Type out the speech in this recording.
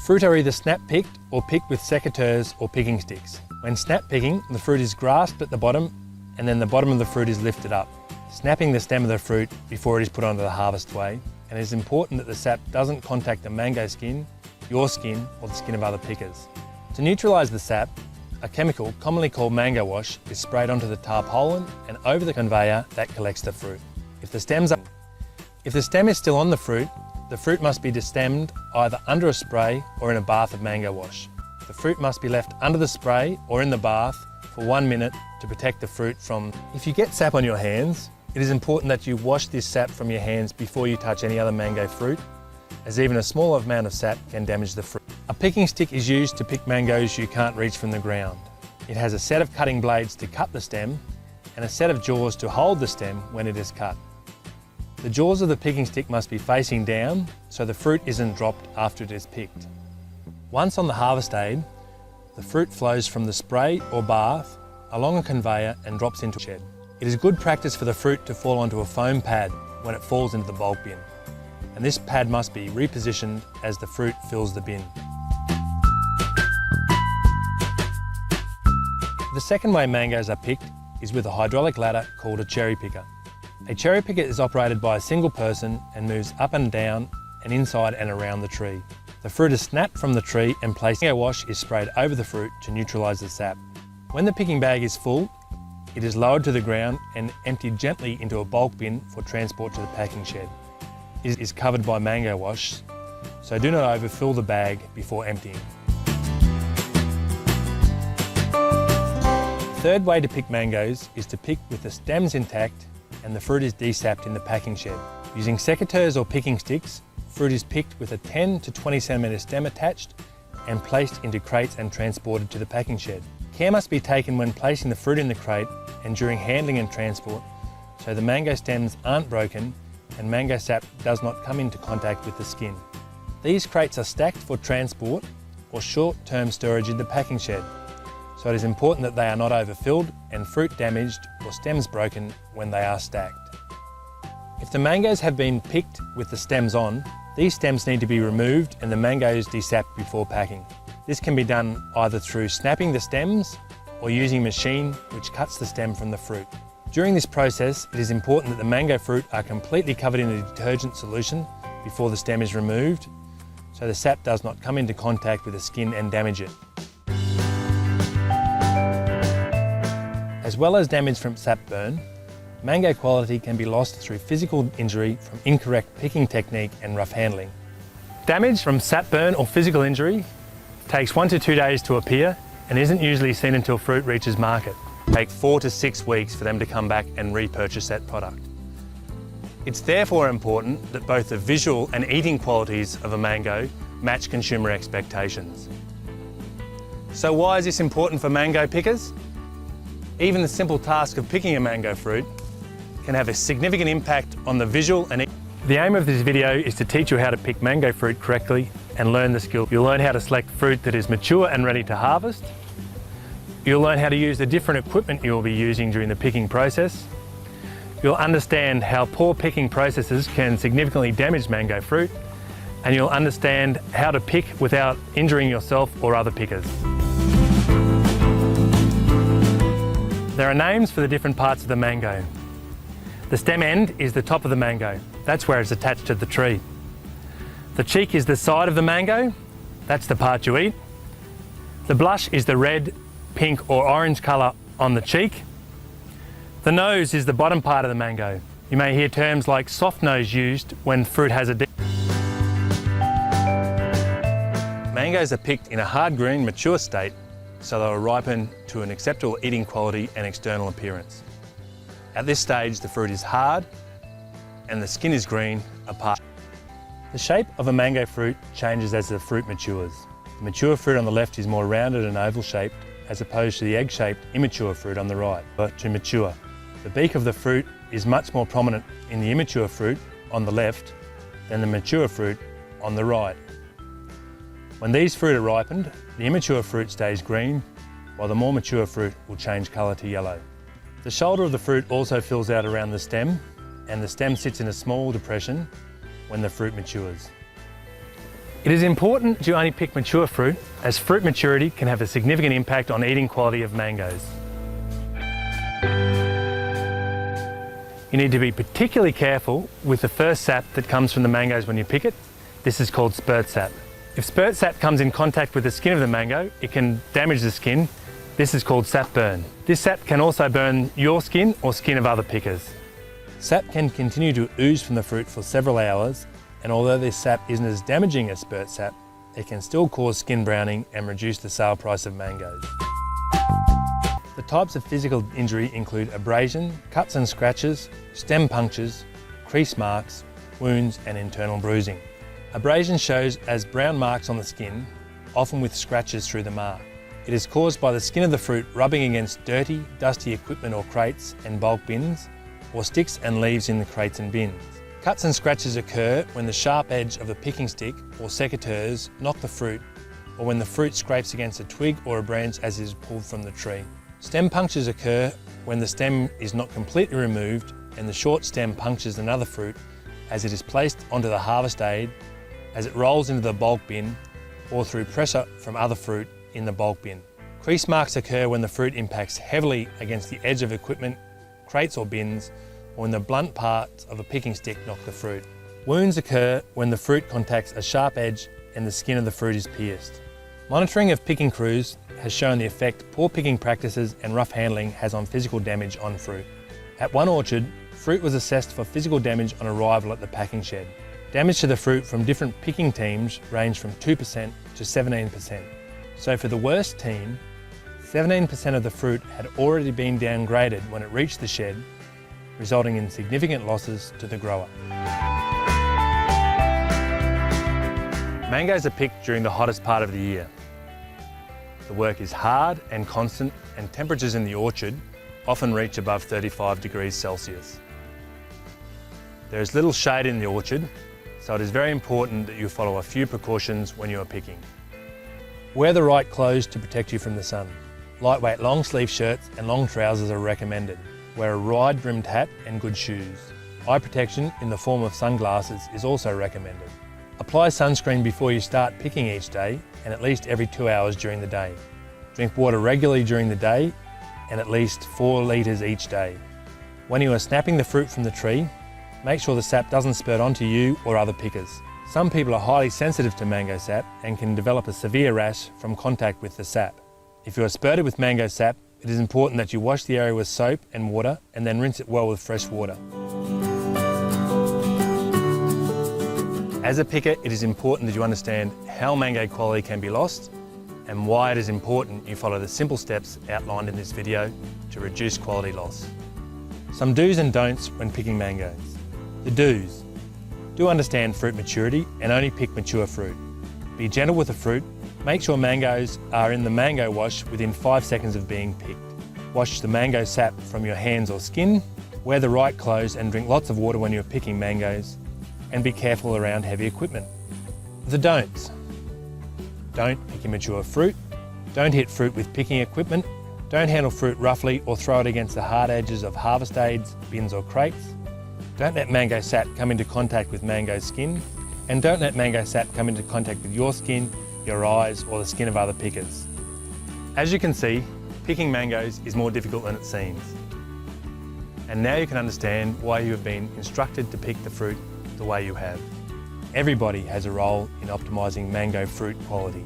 Fruit are either snap-picked or picked with secateurs or picking sticks. When snap-picking, the fruit is grasped at the bottom and then the bottom of the fruit is lifted up, snapping the stem of the fruit before it is put onto the harvest tray, and it is important that the sap doesn't contact the mango skin, your skin or the skin of other pickers. To neutralise the sap, a chemical commonly called mango wash is sprayed onto the tarpaulin and over the conveyor that collects the fruit. If the stem is still on the fruit must be destemmed either under a spray or in a bath of mango wash. The fruit must be left under the spray or in the bath for 1 minute to protect the fruit from... If you get sap on your hands, it is important that you wash this sap from your hands before you touch any other mango fruit, as even a small amount of sap can damage the fruit. A picking stick is used to pick mangoes you can't reach from the ground. It has a set of cutting blades to cut the stem and a set of jaws to hold the stem when it is cut. The jaws of the picking stick must be facing down so the fruit isn't dropped after it is picked. Once on the harvest aid, the fruit flows from the spray or bath along a conveyor and drops into a shed. It is good practice for the fruit to fall onto a foam pad when it falls into the bulk bin, and this pad must be repositioned as the fruit fills the bin. The second way mangoes are picked is with a hydraulic ladder called a cherry picker. A cherry picker is operated by a single person and moves up and down and inside and around the tree. The fruit is snapped from the tree and placed. Mango wash is sprayed over the fruit to neutralise the sap. When the picking bag is full, it is lowered to the ground and emptied gently into a bulk bin for transport to the packing shed. It is covered by mango wash, so do not overfill the bag before emptying. The third way to pick mangoes is to pick with the stems intact and the fruit is desapped in the packing shed. Using secateurs or picking sticks, fruit is picked with a 10 to 20 centimetre stem attached and placed into crates and transported to the packing shed. Care must be taken when placing the fruit in the crate and during handling and transport so the mango stems aren't broken and mango sap does not come into contact with the skin. These crates are stacked for transport or short-term storage in the packing shed, so it is important that they are not overfilled and fruit damaged or stems broken when they are stacked. If the mangoes have been picked with the stems on, these stems need to be removed and the mangoes desapped before packing. This can be done either through snapping the stems or using a machine which cuts the stem from the fruit. During this process, it is important that the mango fruit are completely covered in a detergent solution before the stem is removed, so the sap does not come into contact with the skin and damage it. As well as damage from sap burn, mango quality can be lost through physical injury from incorrect picking technique and rough handling. Damage from sap burn or physical injury takes 1 to 2 days to appear and isn't usually seen until fruit reaches market. It takes 4 to 6 weeks for them to come back and repurchase that product. It's therefore important that both the visual and eating qualities of a mango match consumer expectations. So why is this important for mango pickers? Even the simple task of picking a mango fruit can have a significant impact on the visual and The aim of this video is to teach you how to pick mango fruit correctly and learn the skill. You'll learn how to select fruit that is mature and ready to harvest. You'll learn how to use the different equipment you'll be using during the picking process. You'll understand how poor picking processes can significantly damage mango fruit, and you'll understand how to pick without injuring yourself or other pickers. There are names for the different parts of the mango. The stem end is the top of the mango. That's where it's attached to the tree. The cheek is the side of the mango. That's the part you eat. The blush is the red, pink or orange colour on the cheek. The nose is the bottom part of the mango. You may hear terms like soft nose used when fruit has a deep. Mangoes are picked in a hard green, mature state, so they will ripen to an acceptable eating quality and external appearance. At this stage, the fruit is hard and the skin is green apart. The shape of a mango fruit changes as the fruit matures. The mature fruit on the left is more rounded and oval shaped as opposed to the egg-shaped immature fruit on the right. To mature, the beak of the fruit is much more prominent in the immature fruit on the left than the mature fruit on the right. When these fruit are ripened, the immature fruit stays green, while the more mature fruit will change colour to yellow. The shoulder of the fruit also fills out around the stem, and the stem sits in a small depression when the fruit matures. It is important to only pick mature fruit, as fruit maturity can have a significant impact on eating quality of mangoes. You need to be particularly careful with the first sap that comes from the mangoes when you pick it. This is called spurt sap. If spurt sap comes in contact with the skin of the mango, it can damage the skin. This is called sap burn. This sap can also burn your skin or skin of other pickers. Sap can continue to ooze from the fruit for several hours, and although this sap isn't as damaging as spurt sap, it can still cause skin browning and reduce the sale price of mangoes. The types of physical injury include abrasion, cuts and scratches, stem punctures, crease marks, wounds and internal bruising. Abrasion shows as brown marks on the skin, often with scratches through the mark. It is caused by the skin of the fruit rubbing against dirty, dusty equipment or crates and bulk bins, or sticks and leaves in the crates and bins. Cuts and scratches occur when the sharp edge of a picking stick or secateurs knock the fruit, or when the fruit scrapes against a twig or a branch as it is pulled from the tree. Stem punctures occur when the stem is not completely removed and the short stem punctures another fruit as it is placed onto the harvest aid, as it rolls into the bulk bin, or through pressure from other fruit in the bulk bin. Crease marks occur when the fruit impacts heavily against the edge of equipment, crates or bins, or when the blunt parts of a picking stick knock the fruit. Wounds occur when the fruit contacts a sharp edge and the skin of the fruit is pierced. Monitoring of picking crews has shown the effect poor picking practices and rough handling has on physical damage on fruit. At one orchard, fruit was assessed for physical damage on arrival at the packing shed. Damage to the fruit from different picking teams ranged from 2% to 17%. So for the worst team, 17% of the fruit had already been downgraded when it reached the shed, resulting in significant losses to the grower. Mangoes are picked during the hottest part of the year. The work is hard and constant, and temperatures in the orchard often reach above 35 degrees Celsius. There is little shade in the orchard, so it is very important that you follow a few precautions when you are picking. Wear the right clothes to protect you from the sun. Lightweight long sleeve shirts and long trousers are recommended. Wear a wide brimmed hat and good shoes. Eye protection in the form of sunglasses is also recommended. Apply sunscreen before you start picking each day and at least every 2 hours during the day. Drink water regularly during the day and at least 4 litres each day. When you are snapping the fruit from the tree, make sure the sap doesn't spurt onto you or other pickers. Some people are highly sensitive to mango sap and can develop a severe rash from contact with the sap. If you are spurted with mango sap, it is important that you wash the area with soap and water and then rinse it well with fresh water. As a picker, it is important that you understand how mango quality can be lost and why it is important you follow the simple steps outlined in this video to reduce quality loss. Some do's and don'ts when picking mangoes. The do's. Do understand fruit maturity and only pick mature fruit. Be gentle with the fruit. Make sure mangoes are in the mango wash within 5 seconds of being picked. Wash the mango sap from your hands or skin. Wear the right clothes and drink lots of water when you're picking mangoes. And be careful around heavy equipment. The don'ts. Don't pick immature fruit. Don't hit fruit with picking equipment. Don't handle fruit roughly or throw it against the hard edges of harvest aids, bins or crates. Don't let mango sap come into contact with mango skin. And don't let mango sap come into contact with your skin, your eyes or the skin of other pickers. As you can see, picking mangoes is more difficult than it seems. And now you can understand why you have been instructed to pick the fruit the way you have. Everybody has a role in optimising mango fruit quality.